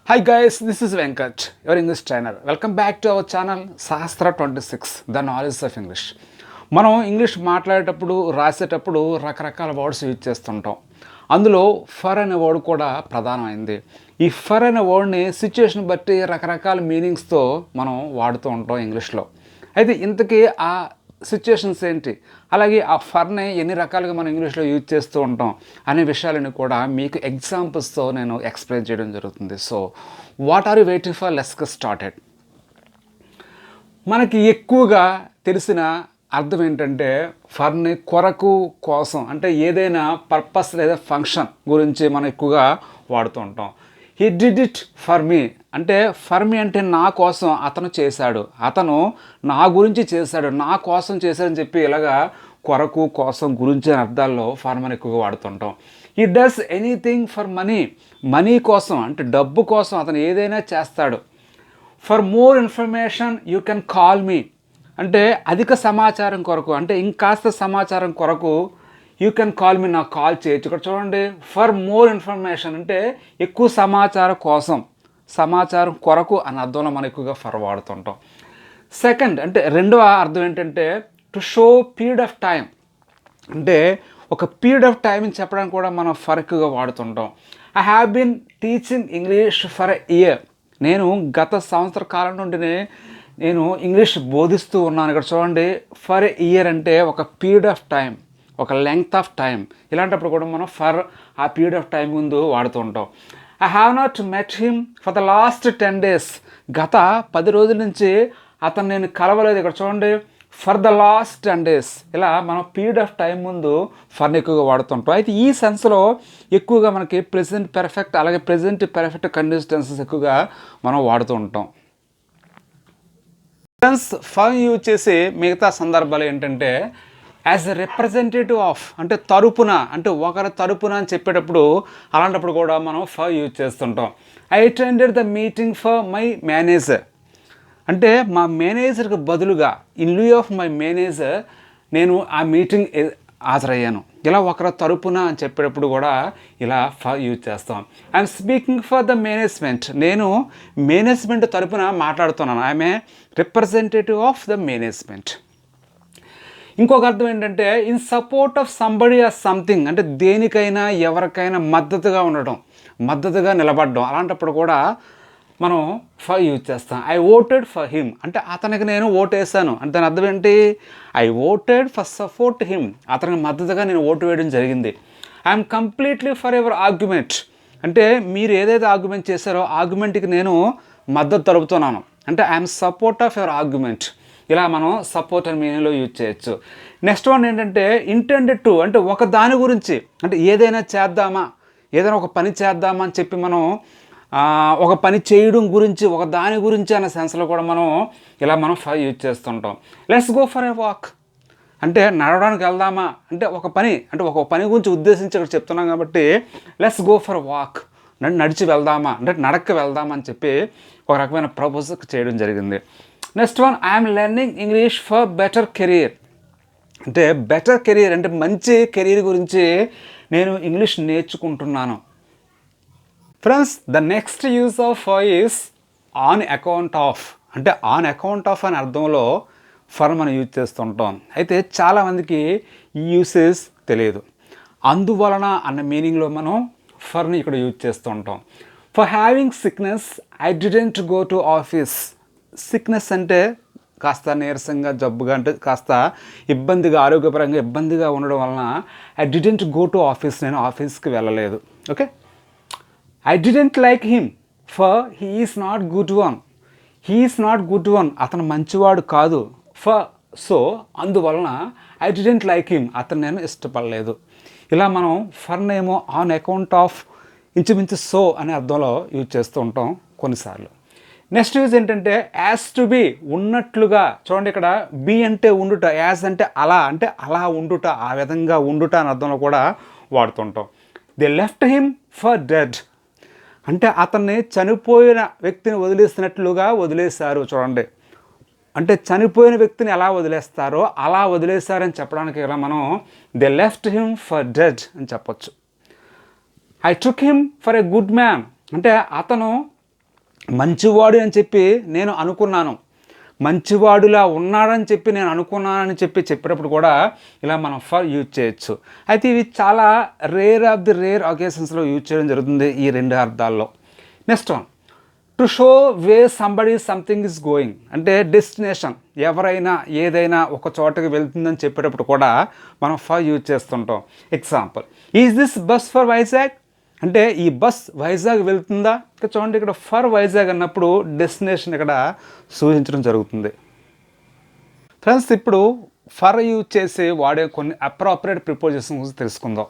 Hi guys, this is Venkat, your English trainer. Welcome back to our channel Sahastra 26, The Knowledge of English. మనం English మాట్లాడేటప్పుడు రాసేటప్పుడు రకరకాల words use చేస్తుంటాం. అందులో for అనే word కూడా ప్రధానమైంది. ఈ ఫర్ అనే వర్డ్ని సిచ్యుయేషన్ బట్టి రకరకాల మీనింగ్స్తో మనం వాడుతూ ఉంటాం ఇంగ్లీష్లో. అయితే ఇంతకీ ఆ సిచ్యుయేషన్స్ ఏంటి, అలాగే ఆ ఫర్ని ఎన్ని రకాలుగా మనం ఇంగ్లీష్లో యూజ్ చేస్తూ ఉంటాం అనే విషయాలను కూడా మీకు ఎగ్జాంపుల్స్తో నేను ఎక్స్ప్లెయిన్ చేయడం జరుగుతుంది. So what are you waiting for, let's get started. మనకి ఎక్కువగా తెలిసిన అర్థం ఏంటంటే ఫర్ని కొరకు, కోసం, అంటే ఏదైనా పర్పస్ లేదా ఫంక్షన్ గురించి మనం ఎక్కువగా వాడుతూ ఉంటాం. He did it for me అంటే ఫర్ మీ అంటే నా కోసం అతను చేశాడు, అతను నా గురించి చేశాడు, నా కోసం చేశాడని చెప్పి ఇలాగా కొరకు, కోసం, గురించి అనే అర్థాల్లో ఫర్ మనం ఎక్కువగా వాడుతుంటాం. He does anything for money, money కోసం అంటే డబ్బు కోసం అతను ఏదైనా చేస్తాడు. For more information you can call me అంటే అధిక సమాచారం కొరకు, అంటే ఇంకాస్త సమాచారం కొరకు యూ కెన్ కాల్ మీ, నాకు కాల్ చేయొచ్చు. ఇక్కడ చూడండి, ఫర్ మోర్ ఇన్ఫర్మేషన్ అంటే ఎక్కువ సమాచారం కోసం, సమాచారం కొరకు అనే అర్థంలో మనం ఎక్కువగా ఫర్ వాడుతుంటాం. సెకండ్ అంటే రెండవ అర్థం ఏంటంటే to show period of time అంటే ఒక పీరియడ్ ఆఫ్ టైం అని చెప్పడానికి కూడా మనం ఫర్ ఎక్కువగా వాడుతుంటాం. I have been teaching English for a year, నేను గత సంవత్సర కాలం నుండి నేను ఇంగ్లీష్ బోధిస్తూ ఉన్నాను. ఇక్కడ చూడండి, ఫర్ ఎ ఇయర్ అంటే ఒక పీరియడ్ ఆఫ్ టైం, ఒక లెంగ్త్ ఆఫ్ టైం. ఇలాంటప్పుడు కూడా మనం ఫర్ ఆ పీరియడ్ ఆఫ్ టైం ముందు వాడుతూ ఉంటాం. I have not met him for the last 10 days, గత 10 రోజుల నుంచి అతను నేను కలవలేదు. ఇక్కడ చూడండి, ఫర్ ద లాస్ట్ 10 days. ఇలా మనం పీరియడ్ ఆఫ్ టైం ముందు ఫర్ని ఎక్కువగా వాడుతుంటాం. అయితే ఈ సెన్స్లో ఎక్కువగా మనకి ప్రెజెంట్ పర్ఫెక్ట్ అలాగే ప్రెజెంట్ పర్ఫెక్ట్ కంటిన్యూస్ టెన్సెస్ ఎక్కువగా మనం వాడుతూ ఉంటాం. ఫర్ యూజ్ చేసి మిగతా సందర్భాలు ఏంటంటే యాజ్ ఎ రిప్రజెంటేటివ్ ఆఫ్ అంటే తరపున, అంటే ఒకరి తరపున అని చెప్పేటప్పుడు అలాంటప్పుడు కూడా మనం ఫర్ యూజ్ చేస్తుంటాం. I attended the meeting for my manager అంటే మా మేనేజర్కి బదులుగా, ఇన్ లిeu ఆఫ్ మై మేనేజర్ నేను ఆ మీటింగ్ హాజరయ్యాను. ఇలా ఒకరి తరపున అని చెప్పేటప్పుడు కూడా ఇలా ఫర్ యూజ్ చేస్తాం. I'm speaking for the management, నేను మేనేజ్మెంట్ తరపున మాట్లాడుతున్నాను. I'm a representative of the management. ఇంకొక అర్థం ఏంటంటే in support of somebody or something అంటే దేనికైనా ఎవరికైనా మద్దతుగా ఉండటం, మద్దతుగా నిలబడడం. అలాంటప్పుడు కూడా మనం ఫర్ యూజ్ చేస్తాం. ఐ ఓటెడ్ ఫర్ హిమ్ అంటే అతనికి నేను ఓటేసాను అంటే దాని అర్థం ఏంటి, I voted for support him, అతనికి మద్దతుగా నేను ఓటు వేయడం జరిగింది. I'm completely for your argument అంటే మీరు ఏదైతే ఆర్గ్యుమెంట్ చేశారో ఆర్గ్యుమెంట్కి నేను మద్దతు తెలుపుతున్నాను అంటే I'm support of your argument. ఇలా మనం సపోర్ట్ అని మీనింగ్లో యూజ్ చేయొచ్చు. నెక్స్ట్ వన్ ఏంటంటే ఇంటెండెడ్ టు అంటే ఒక దాని గురించి, అంటే ఏదైనా చేద్దామా, ఏదైనా ఒక పని చేద్దామా అని చెప్పి మనం ఒక పని చేయడం గురించి, ఒక దాని గురించి అనే సెన్స్లో కూడా మనం ఫర్ యూజ్ చేస్తుంటాం. Let's go for a walk అంటే నడవడానికి వెళ్దామా అంటే ఒక పని గురించి ఉద్దేశించి ఇక్కడ చెప్తున్నాం కాబట్టి లెట్స్ గో ఫర్ వాక్ నడిచి వెళ్దామా అంటే నడక్కి వెళ్దామా అని చెప్పి ఒక రకమైన ప్రపోజ్ చేయడం జరిగింది. Next one, I'm learning English for better career అంటే బెటర్ కెరీర్ అంటే మంచి కెరీర్ గురించి నేను ఇంగ్లీష్ నేర్చుకుంటున్నాను. Friends, the next use of for is on account of అంటే ఆన్ అకౌంట్ ఆఫ్ అనే అర్థంలో ఫర్ మనం యూజ్ చేస్తుంటాం. అయితే చాలామందికి ఈ యూసేజ్ తెలియదు. అందువలన అన్న మీనింగ్లో మనం ఫర్ని ఇక్కడ యూజ్ చేస్తూ ఉంటాం. For having sickness I didn't go to office. Sickness అంటే కాస్త నీరసంగా, జబ్బుగా అంటే కాస్త ఇబ్బందిగా, ఆరోగ్యపరంగా ఇబ్బందిగా ఉండడం వలన I didn't go to office, నేను ఆఫీస్కి వెళ్ళలేదు. Okay, I didn't like him for he is not good one. He is not good one అతను మంచివాడు కాదు. ఫర్ సో అందువలన ఐ డిడెంట్ లైక్ హిమ్ అతను నేను ఇష్టపడలేదు. ఇలా మనం ఫర్నేమో ఆన్ అకౌంట్ ఆఫ్ ఇంచుమించు సో అనే అర్థంలో యూజ్ చేస్తూ ఉంటాం కొన్నిసార్లు. నెక్స్ట్ యూజ్ ఏంటంటే యాజ్ టు బి ఉన్నట్లుగా. చూడండి, ఇక్కడ బి అంటే ఉండుట, యాజ్ అంటే అలా ఉండుట, ఆ విధంగా ఉండుట అనే అర్థంలో కూడా వాడుతుంటాం. They left him for dead అంటే అతన్ని చనిపోయిన వ్యక్తిని వదిలేసినట్లుగా వదిలేశారు. చూడండి, అంటే చనిపోయిన వ్యక్తిని ఎలా వదిలేస్తారో అలా వదిలేశారని చెప్పడానికి ఇలా మనం they left him for dead అని చెప్పొచ్చు. I took him for a good man అంటే అతను మంచివాడు అని చెప్పి నేను అనుకున్నాను, మంచివాడులా ఉన్నాడని చెప్పి నేను అనుకున్నానని చెప్పేటప్పుడు కూడా ఇలా మనం ఫర్ యూజ్ చేయొచ్చు. అయితే ఇవి చాలా రేర్ ఒకేషన్స్లో యూజ్ చేయడం జరుగుతుంది ఈ రెండు అర్థాల్లో. Next one, to show where somebody something is going, అంటే డెస్టినేషన్, ఎవరైనా ఏదైనా ఒక చోటకి వెళ్తుందని చెప్పేటప్పుడు కూడా మనం ఫర్ యూజ్ చేస్తుంటాం. Example, is this bus for Vizag, అంటే ఈ బస్ వైజాగ్ వెళ్తుందా. ఇక్కడ చూడండి, ఇక్కడ ఫర్ వైజాగ్ అన్నప్పుడు డెస్టినేషన్ ఇక్కడ సూచించడం జరుగుతుంది. ఫ్రెండ్స్, ఇప్పుడు ఫర్ యూజ్ చేసి వాడే కొన్ని అప్రాపరేట్ ప్రిపోజిషన్ గురించి తెలుసుకుందాం.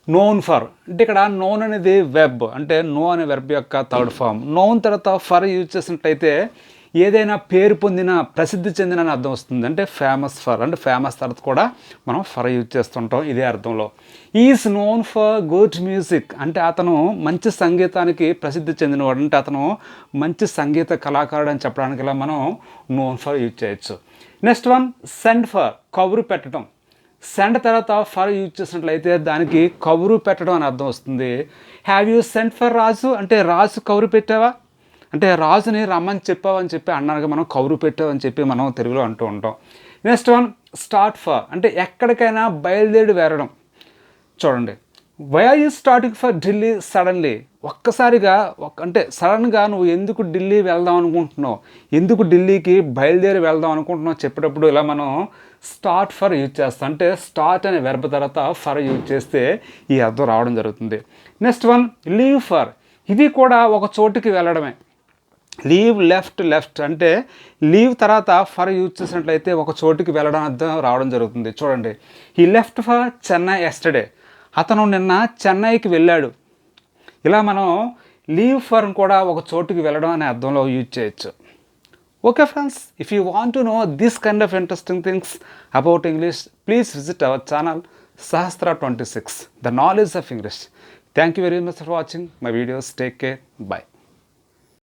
నోన్ ఫర్, అంటే ఇక్కడ నోన్ అనేది వెబ్, అంటే నో అనే వెర్బ్ యొక్క థర్డ్ ఫామ్. నోన్ తర్వాత ఫర్ యూజ్ చేసినట్లయితే ఏదైనా పేరు పొందిన, ప్రసిద్ధి చెందిన అని అర్థం వస్తుంది. అంటే ఫేమస్ ఫర్, అంటే ఫేమస్ తర్వాత కూడా మనం ఫర్ యూజ్ చేస్తుంటాం ఇదే అర్థంలో. Is known for good music, అంటే అతను మంచి సంగీతానికి ప్రసిద్ధి చెందినవాడు, అంటే అతను మంచి సంగీత కళాకారుడు అని చెప్పడానికి ఇలా మనం నోన్ ఫర్ యూజ్ చేయొచ్చు. నెక్స్ట్ వన్, సెండ్ ఫర్, కబురు పెట్టడం. సెండ్ తర్వాత ఫర్ యూజ్ చేసినట్లయితే దానికి కబురు పెట్టడం అని అర్థం వస్తుంది. హ్యావ్ యూ సెండ్ ఫర్ రాజు, అంటే రాజు కబురు పెట్టావా, అంటే రాజుని రమ్మని చెప్పావని చెప్పి అన్నాక మనం కబురు పెట్టావని చెప్పి మనం తెలుగులో అంటూ ఉంటాం. నెక్స్ట్ వన్, స్టార్ట్ ఫర్, అంటే ఎక్కడికైనా బయలుదేరి వెళ్ళడం. చూడండి, why are you starting for Delhi suddenly, ఒక్కసారిగా అంటే సడన్గా నువ్వు ఎందుకు ఢిల్లీ వెళ్దాం అనుకుంటున్నావు, ఎందుకు ఢిల్లీకి బయలుదేరి వెళ్దాం అనుకుంటున్నావు చెప్పేటప్పుడు ఇలా మనం స్టార్ట్ ఫర్ యూజ్ చేస్తాం. అంటే స్టార్ట్ అనే వెర్బ్ తర్వాత ఫర్ యూజ్ చేస్తే ఈ అర్థం రావడం జరుగుతుంది. నెక్స్ట్ వన్, లీవ్ ఫర్, ఇది కూడా ఒక చోటుకి వెళ్ళడమే. లీవ్ లెఫ్ట్, అంటే లీవ్ తర్వాత ఫర్ యూజ్ చేసినట్లయితే ఒక చోటుకి వెళ్ళడం అర్థం రావడం జరుగుతుంది. చూడండి, ఈ లెఫ్ట్ ఫర్ చెన్నై ఎస్టర్డే, అతను నిన్న చెన్నైకి వెళ్ళాడు. ఇలా మనం లీవ్ ఫర్ కూడా ఒక చోటుకి వెళ్ళడం అనే అర్థంలో యూజ్ చేయొచ్చు. Okay friends, if you want to know this kind of interesting things about English, please visit our channel Sahastra 26, the knowledge of English. Thank you very much for watching my videos. Take care. Bye.